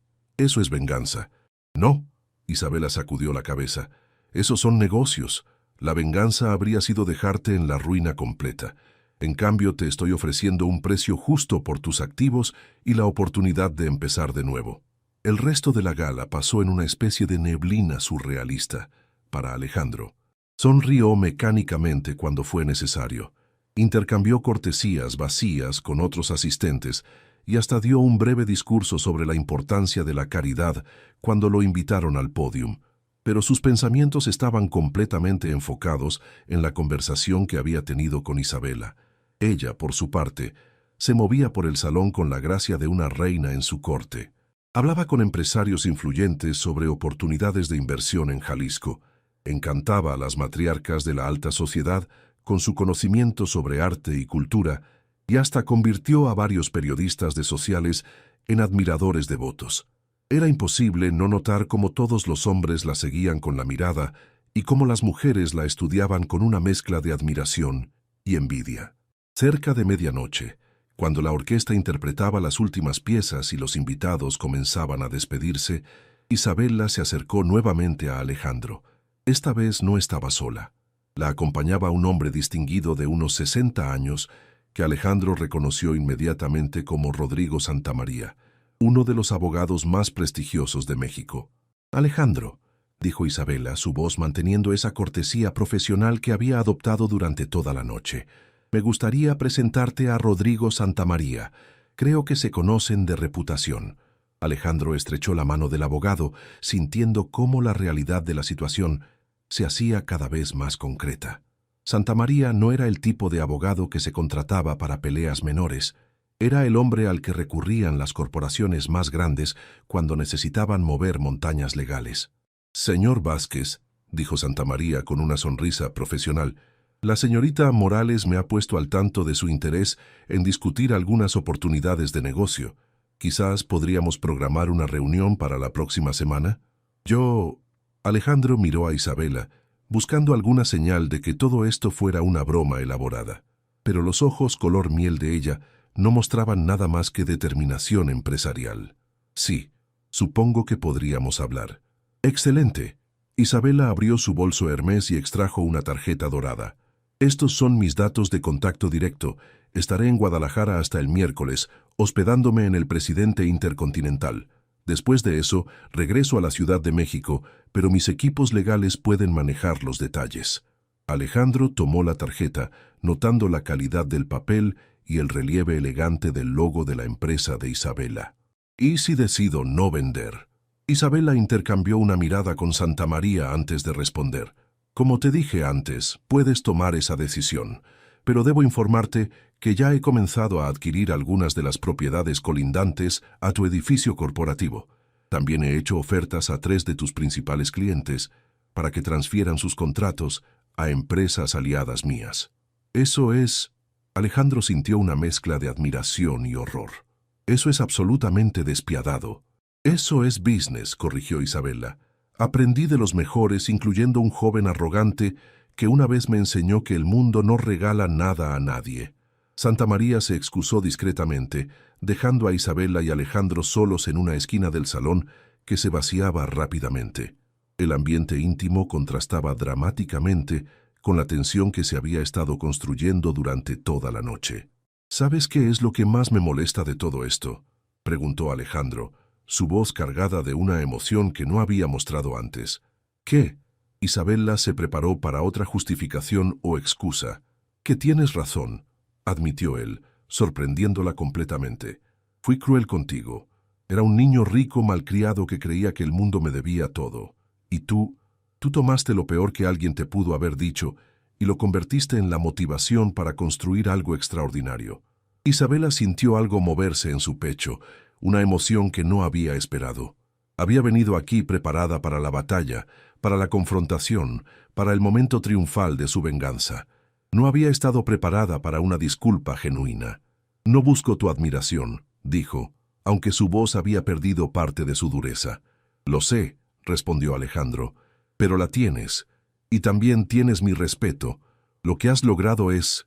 venganza». «No», Isabela sacudió la cabeza. «Esos son negocios. La venganza habría sido dejarte en la ruina completa. En cambio, te estoy ofreciendo un precio justo por tus activos y la oportunidad de empezar de nuevo». El resto de la gala pasó en una especie de neblina surrealista para Alejandro. Sonrió mecánicamente cuando fue necesario. Intercambió cortesías vacías con otros asistentes y hasta dio un breve discurso sobre la importancia de la caridad cuando lo invitaron al pódium. Pero sus pensamientos estaban completamente enfocados en la conversación que había tenido con Isabela. Ella, por su parte, se movía por el salón con la gracia de una reina en su corte. Hablaba con empresarios influyentes sobre oportunidades de inversión en Jalisco. Encantaba a las matriarcas de la alta sociedad con su conocimiento sobre arte y cultura, y hasta convirtió a varios periodistas de sociales en admiradores devotos. Era imposible no notar cómo todos los hombres la seguían con la mirada y cómo las mujeres la estudiaban con una mezcla de admiración y envidia. Cerca de medianoche, cuando la orquesta interpretaba las últimas piezas y los invitados comenzaban a despedirse, Isabela se acercó nuevamente a Alejandro. Esta vez no estaba sola. La acompañaba un hombre distinguido de unos 60 años, que Alejandro reconoció inmediatamente como Rodrigo Santamaría, uno de los abogados más prestigiosos de México. «Alejandro», dijo Isabela, su voz manteniendo esa cortesía profesional que había adoptado durante toda la noche, «me gustaría presentarte a Rodrigo Santamaría. Creo que se conocen de reputación». Alejandro estrechó la mano del abogado, sintiendo cómo la realidad de la situación se hacía cada vez más concreta. Santamaría no era el tipo de abogado que se contrataba para peleas menores. Era el hombre al que recurrían las corporaciones más grandes cuando necesitaban mover montañas legales. «Señor Vázquez», dijo Santamaría con una sonrisa profesional, «la señorita Morales me ha puesto al tanto de su interés en discutir algunas oportunidades de negocio. Quizás podríamos programar una reunión para la próxima semana». Alejandro miró a Isabela, buscando alguna señal de que todo esto fuera una broma elaborada. Pero los ojos color miel de ella no mostraban nada más que determinación empresarial. «Sí, supongo que podríamos hablar». «Excelente». Isabela abrió su bolso Hermès y extrajo una tarjeta dorada. «Estos son mis datos de contacto directo. Estaré en Guadalajara hasta el miércoles, hospedándome en el Presidente Intercontinental. Después de eso, regreso a la Ciudad de México, pero mis equipos legales pueden manejar los detalles». Alejandro tomó la tarjeta, notando la calidad del papel y el relieve elegante del logo de la empresa de Isabela. «¿Y si decido no vender?». Isabela intercambió una mirada con Santamaría antes de responder. «Como te dije antes, puedes tomar esa decisión, pero debo informarte que ya he comenzado a adquirir algunas de las propiedades colindantes a tu edificio corporativo. También he hecho ofertas a 3 de tus principales clientes para que transfieran sus contratos a empresas aliadas mías». «Eso es...». Alejandro sintió una mezcla de admiración y horror. «Eso es absolutamente despiadado». «Eso es business», corrigió Isabela. «Aprendí de los mejores, incluyendo un joven arrogante que una vez me enseñó que el mundo no regala nada a nadie». Santamaría se excusó discretamente, dejando a Isabela y Alejandro solos en una esquina del salón que se vaciaba rápidamente. El ambiente íntimo contrastaba dramáticamente con la tensión que se había estado construyendo durante toda la noche. «¿Sabes qué es lo que más me molesta de todo esto?», preguntó Alejandro, su voz cargada de una emoción que no había mostrado antes. «¿Qué?». Isabela se preparó para otra justificación o excusa. «Que tienes razón», admitió él, sorprendiéndola completamente. «Fui cruel contigo. Era un niño rico malcriado que creía que el mundo me debía todo. Y tú tomaste lo peor que alguien te pudo haber dicho y lo convertiste en la motivación para construir algo extraordinario». Isabela sintió algo moverse en su pecho, una emoción que no había esperado. Había venido aquí preparada para la batalla, para la confrontación, para el momento triunfal de su venganza. No había estado preparada para una disculpa genuina. «No busco tu admiración», dijo, aunque su voz había perdido parte de su dureza. «Lo sé», respondió Alejandro, «pero la tienes, y también tienes mi respeto. Lo que has logrado es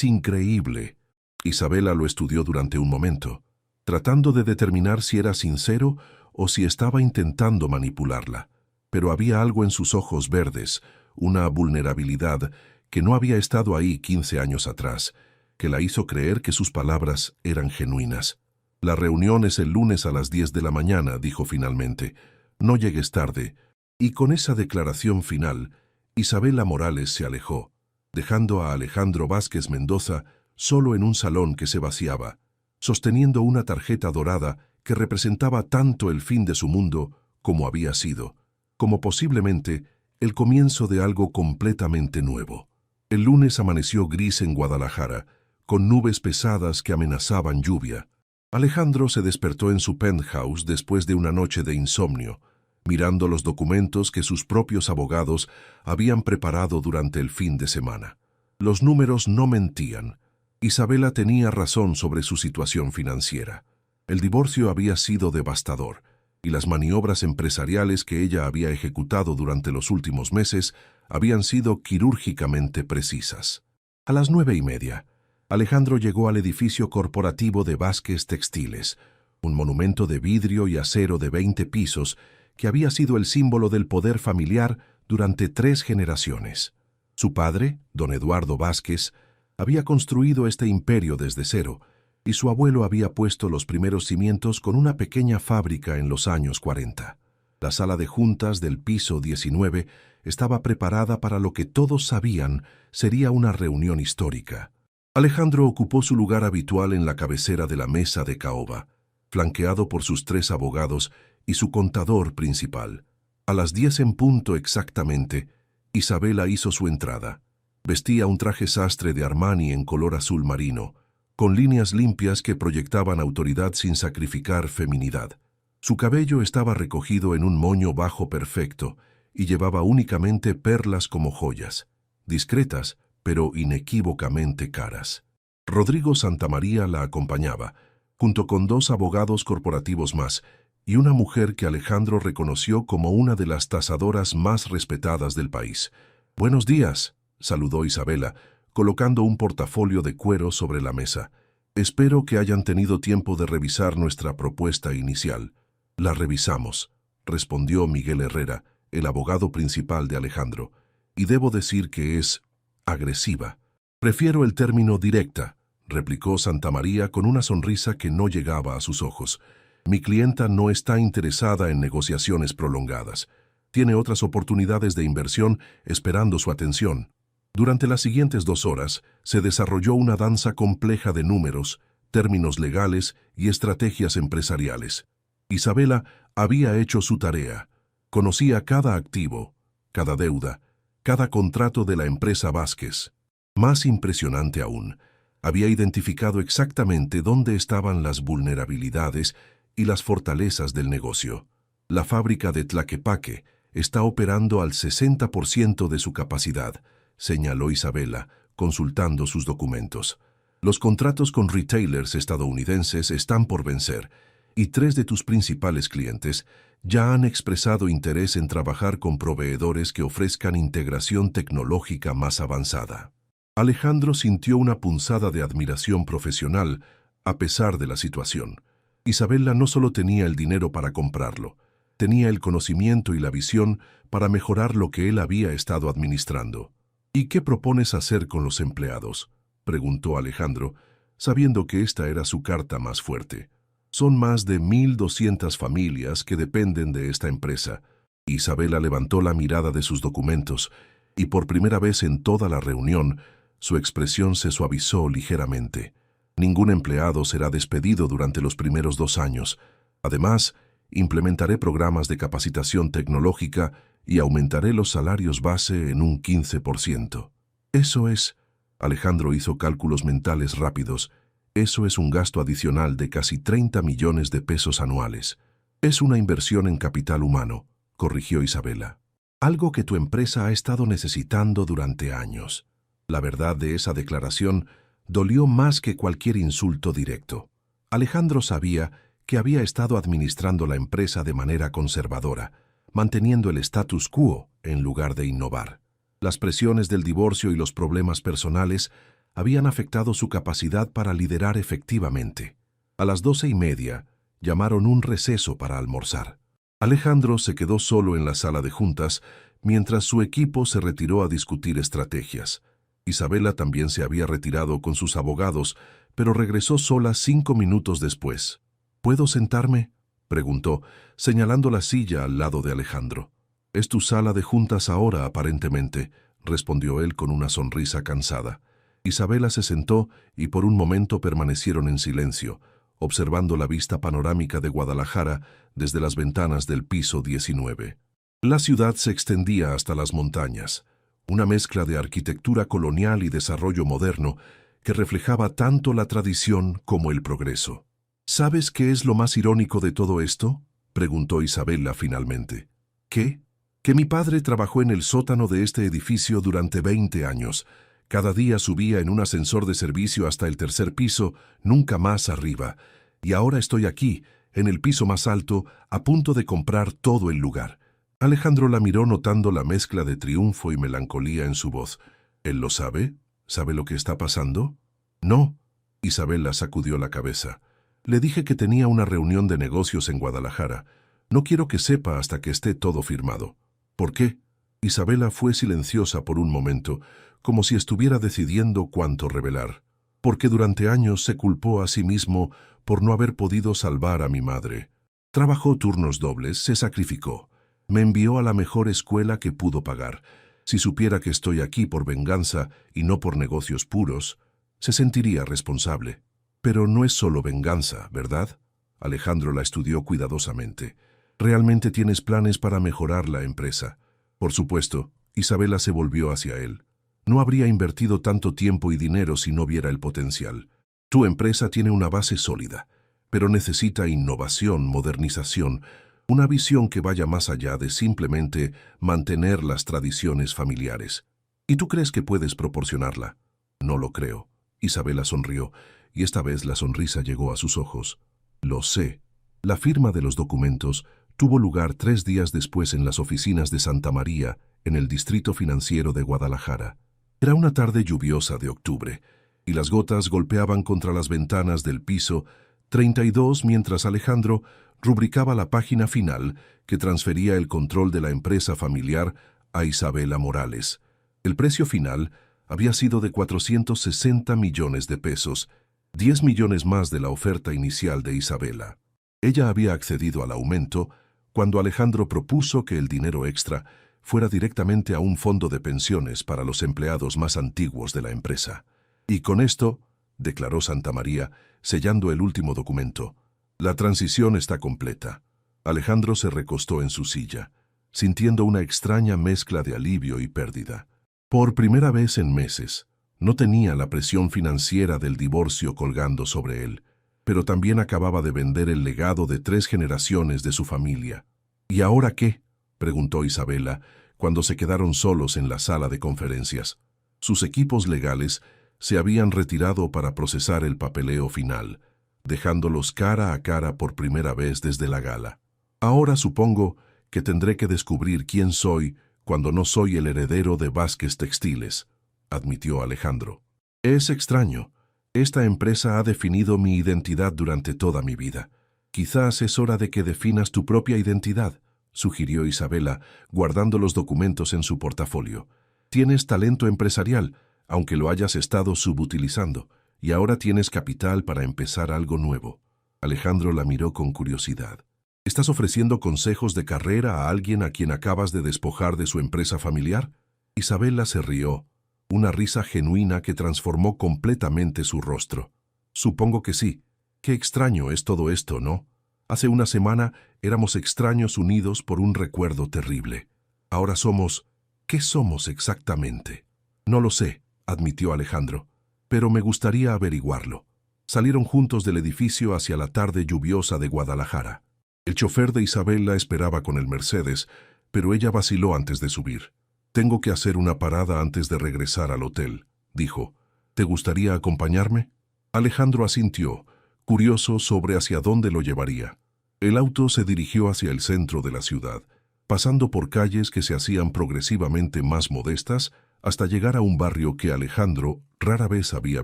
increíble». Isabela lo estudió durante un momento, tratando de determinar si era sincero o si estaba intentando manipularla. Pero había algo en sus ojos verdes, una vulnerabilidad que no había estado ahí 15 años atrás, que la hizo creer que sus palabras eran genuinas. «La reunión es el lunes a las 10 de la mañana», dijo finalmente. «No llegues tarde». Y con esa declaración final, Isabela Morales se alejó, dejando a Alejandro Vázquez Mendoza solo en un salón que se vaciaba, sosteniendo una tarjeta dorada que representaba tanto el fin de su mundo como había sido, como posiblemente el comienzo de algo completamente nuevo. El lunes amaneció gris en Guadalajara, con nubes pesadas que amenazaban lluvia. Alejandro se despertó en su penthouse después de una noche de insomnio, mirando los documentos que sus propios abogados habían preparado durante el fin de semana. Los números no mentían. Isabela tenía razón sobre su situación financiera. El divorcio había sido devastador, y las maniobras empresariales que ella había ejecutado durante los últimos meses habían sido quirúrgicamente precisas. A las 9:30, Alejandro llegó al edificio corporativo de Vázquez Textiles, un monumento de vidrio y acero de 20 pisos que había sido el símbolo del poder familiar durante 3 generaciones. Su padre, don Eduardo Vázquez, había construido este imperio desde cero, y su abuelo había puesto los primeros cimientos con una pequeña fábrica en los años 40. La sala de juntas del piso 19 estaba preparada para lo que todos sabían sería una reunión histórica. Alejandro ocupó su lugar habitual en la cabecera de la mesa de caoba, flanqueado por sus 3 abogados y su contador principal. A las 10 en punto exactamente, Isabela hizo su entrada. Vestía un traje sastre de Armani en color azul marino, con líneas limpias que proyectaban autoridad sin sacrificar feminidad. Su cabello estaba recogido en un moño bajo perfecto y llevaba únicamente perlas como joyas, discretas, pero inequívocamente caras. Rodrigo Santamaría la acompañaba, junto con 2 abogados corporativos más y una mujer que Alejandro reconoció como una de las tasadoras más respetadas del país. «Buenos días», saludó Isabela, colocando un portafolio de cuero sobre la mesa. «Espero que hayan tenido tiempo de revisar nuestra propuesta inicial». «La revisamos», respondió Miguel Herrera, el abogado principal de Alejandro, «y debo decir que es agresiva». «Prefiero el término directa», replicó Santamaría con una sonrisa que no llegaba a sus ojos. «Mi clienta no está interesada en negociaciones prolongadas. Tiene otras oportunidades de inversión esperando su atención». Durante las siguientes 2 horas se desarrolló una danza compleja de números, términos legales y estrategias empresariales. Isabela había hecho su tarea. Conocía cada activo, cada deuda, cada contrato de la empresa Vázquez. Más impresionante aún, había identificado exactamente dónde estaban las vulnerabilidades y las fortalezas del negocio. La fábrica de Tlaquepaque está operando al 60% de su capacidad, señaló Isabela, consultando sus documentos. Los contratos con retailers estadounidenses están por vencer, y 3 de tus principales clientes ya han expresado interés en trabajar con proveedores que ofrezcan integración tecnológica más avanzada. Alejandro sintió una punzada de admiración profesional, a pesar de la situación. Isabela no solo tenía el dinero para comprarlo, tenía el conocimiento y la visión para mejorar lo que él había estado administrando. «¿Y qué propones hacer con los empleados?», preguntó Alejandro, sabiendo que esta era su carta más fuerte. «Son más de 1,200 familias que dependen de esta empresa». Isabela levantó la mirada de sus documentos y por primera vez en toda la reunión, su expresión se suavizó ligeramente. «Ningún empleado será despedido durante los primeros 2 años. Además, implementaré programas de capacitación tecnológica y aumentaré los salarios base en un 15%. Eso es», Alejandro hizo cálculos mentales rápidos, «eso es un gasto adicional de casi 30 millones de pesos anuales. Es una inversión en capital humano», corrigió Isabela. «Algo que tu empresa ha estado necesitando durante años». La verdad de esa declaración dolió más que cualquier insulto directo. Alejandro sabía que había estado administrando la empresa de manera conservadora, manteniendo el status quo en lugar de innovar. Las presiones del divorcio y los problemas personales habían afectado su capacidad para liderar efectivamente. A las 12:30 llamaron un receso para almorzar. Alejandro se quedó solo en la sala de juntas mientras su equipo se retiró a discutir estrategias. Isabela también se había retirado con sus abogados, pero regresó sola 5 minutos después. «¿Puedo sentarme?», preguntó, señalando la silla al lado de Alejandro. «Es tu sala de juntas ahora, aparentemente», respondió él con una sonrisa cansada. Isabela se sentó y por un momento permanecieron en silencio, observando la vista panorámica de Guadalajara desde las ventanas del piso 19. La ciudad se extendía hasta las montañas, una mezcla de arquitectura colonial y desarrollo moderno que reflejaba tanto la tradición como el progreso. ¿Sabes qué es lo más irónico de todo esto?, preguntó Isabela finalmente. ¿Qué? Que mi padre trabajó en el sótano de este edificio durante 20 años. Cada día subía en un ascensor de servicio hasta el tercer piso, nunca más arriba. Y ahora estoy aquí, en el piso más alto, a punto de comprar todo el lugar. Alejandro la miró notando la mezcla de triunfo y melancolía en su voz. ¿Él lo sabe? ¿Sabe lo que está pasando? No. Isabela sacudió la cabeza. Le dije que tenía una reunión de negocios en Guadalajara. No quiero que sepa hasta que esté todo firmado. ¿Por qué? Isabela fue silenciosa por un momento, como si estuviera decidiendo cuánto revelar. Porque durante años se culpó a sí mismo por no haber podido salvar a mi madre. Trabajó turnos dobles, se sacrificó. Me envió a la mejor escuela que pudo pagar. Si supiera que estoy aquí por venganza y no por negocios puros, se sentiría responsable. Pero no es solo venganza, ¿verdad? Alejandro la estudió cuidadosamente. ¿Realmente tienes planes para mejorar la empresa? Por supuesto. Isabela se volvió hacia él. No habría invertido tanto tiempo y dinero si no viera el potencial. Tu empresa tiene una base sólida, pero necesita innovación, modernización, una visión que vaya más allá de simplemente mantener las tradiciones familiares. ¿Y tú crees que puedes proporcionarla? No lo creo. Isabela sonrió, y esta vez la sonrisa llegó a sus ojos. Lo sé. La firma de los documentos tuvo lugar 3 días después en las oficinas de Santa María, en el distrito financiero de Guadalajara. Era una tarde lluviosa de octubre, y las gotas golpeaban contra las ventanas del piso 32 mientras Alejandro rubricaba la página final que transfería el control de la empresa familiar a Isabela Morales. El precio final había sido de 460 millones de pesos, 10 millones más de la oferta inicial de Isabela. Ella había accedido al aumento cuando Alejandro propuso que el dinero extra fuera directamente a un fondo de pensiones para los empleados más antiguos de la empresa. Y con esto, declaró Santa María, sellando el último documento, la transición está completa. Alejandro se recostó en su silla, sintiendo una extraña mezcla de alivio y pérdida. Por primera vez en meses, no tenía la presión financiera del divorcio colgando sobre él, pero también acababa de vender el legado de 3 generaciones de su familia. ¿Y ahora qué?, preguntó Isabela, cuando se quedaron solos en la sala de conferencias. Sus equipos legales se habían retirado para procesar el papeleo final, dejándolos cara a cara por primera vez desde la gala. Ahora supongo que tendré que descubrir quién soy cuando no soy el heredero de Vázquez Textiles, admitió Alejandro. Es extraño. Esta empresa ha definido mi identidad durante toda mi vida. Quizás es hora de que definas tu propia identidad, sugirió Isabela, guardando los documentos en su portafolio. Tienes talento empresarial, aunque lo hayas estado subutilizando, y ahora tienes capital para empezar algo nuevo. Alejandro la miró con curiosidad. ¿Estás ofreciendo consejos de carrera a alguien a quien acabas de despojar de su empresa familiar? Isabela se rió, una risa genuina que transformó completamente su rostro. Supongo que sí. Qué extraño es todo esto, ¿no? Hace una semana éramos extraños unidos por un recuerdo terrible. Ahora somos... ¿Qué somos exactamente? No lo sé, admitió Alejandro, pero me gustaría averiguarlo. Salieron juntos del edificio hacia la tarde lluviosa de Guadalajara. El chofer de Isabela esperaba con el Mercedes, pero ella vaciló antes de subir. «Tengo que hacer una parada antes de regresar al hotel», dijo. «¿Te gustaría acompañarme?» Alejandro asintió, curioso sobre hacia dónde lo llevaría. El auto se dirigió hacia el centro de la ciudad, pasando por calles que se hacían progresivamente más modestas hasta llegar a un barrio que Alejandro rara vez había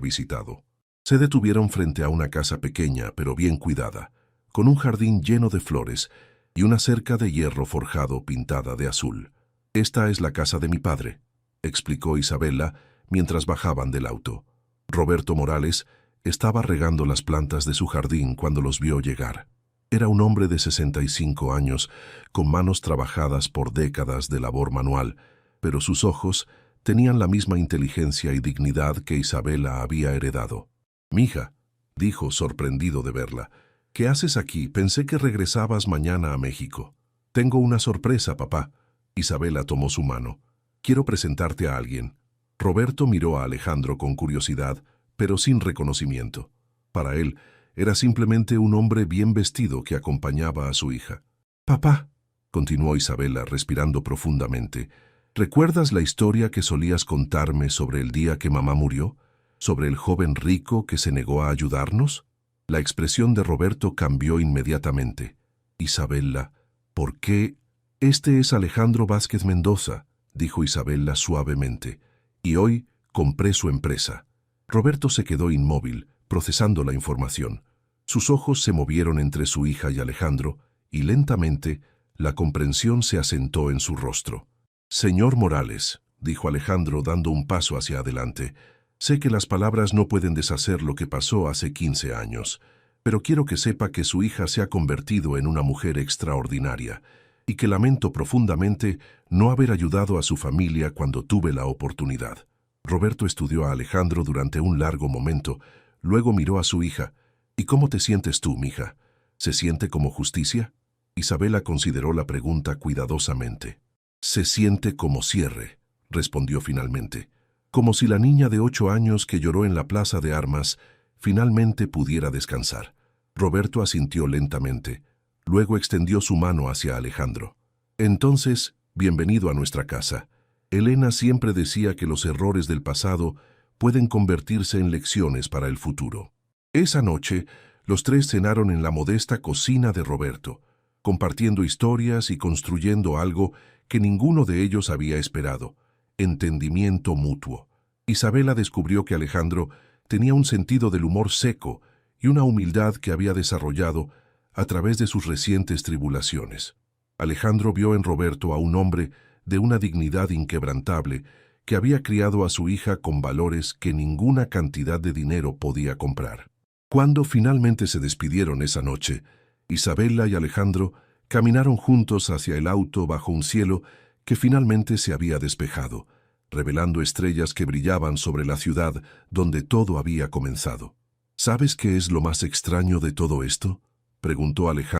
visitado. Se detuvieron frente a una casa pequeña pero bien cuidada, con un jardín lleno de flores y una cerca de hierro forjado pintada de azul. «Esta es la casa de mi padre», explicó Isabela mientras bajaban del auto. Roberto Morales estaba regando las plantas de su jardín cuando los vio llegar. Era un hombre de 65 años, con manos trabajadas por décadas de labor manual, pero sus ojos tenían la misma inteligencia y dignidad que Isabela había heredado. «Mija», dijo sorprendido de verla, «¿qué haces aquí? Pensé que regresabas mañana a México». «Tengo una sorpresa, papá». Isabela tomó su mano. «Quiero presentarte a alguien». Roberto miró a Alejandro con curiosidad, pero sin reconocimiento. Para él, Era simplemente un hombre bien vestido que acompañaba a su hija. «Papá», continuó Isabela respirando profundamente, «¿recuerdas la historia que solías contarme sobre el día que mamá murió? ¿Sobre el joven rico que se negó a ayudarnos?» La expresión de Roberto cambió inmediatamente. «Isabela, ¿por qué?» «Este es Alejandro Vázquez Mendoza», dijo Isabela suavemente, «y hoy compré su empresa». Roberto se quedó inmóvil, procesando la información. Sus ojos se movieron entre su hija y Alejandro, y lentamente la comprensión se asentó en su rostro. «Señor Morales», dijo Alejandro dando un paso hacia adelante, «sé que las palabras no pueden deshacer lo que pasó hace 15 años, pero quiero que sepa que su hija se ha convertido en una mujer extraordinaria, y que lamento profundamente no haber ayudado a su familia cuando tuve la oportunidad». Roberto estudió a Alejandro durante un largo momento, luego miró a su hija. «¿Y cómo te sientes tú, mija? ¿Se siente como justicia?» Isabela consideró la pregunta cuidadosamente. «Se siente como cierre», respondió finalmente, «como si la niña de 8 años que lloró en la plaza de armas finalmente pudiera descansar». Roberto asintió lentamente, luego extendió su mano hacia Alejandro. «Entonces, bienvenido a nuestra casa. Elena siempre decía que los errores del pasado pueden convertirse en lecciones para el futuro». Esa noche, los tres cenaron en la modesta cocina de Roberto, compartiendo historias y construyendo algo que ninguno de ellos había esperado: entendimiento mutuo. Isabela descubrió que Alejandro tenía un sentido del humor seco y una humildad que había desarrollado a través de sus recientes tribulaciones. Alejandro vio en Roberto a un hombre de una dignidad inquebrantable que había criado a su hija con valores que ninguna cantidad de dinero podía comprar. Cuando finalmente se despidieron esa noche, Isabela y Alejandro caminaron juntos hacia el auto bajo un cielo que finalmente se había despejado, revelando estrellas que brillaban sobre la ciudad donde todo había comenzado. «¿Sabes qué es lo más extraño de todo esto?», preguntó Alejandro.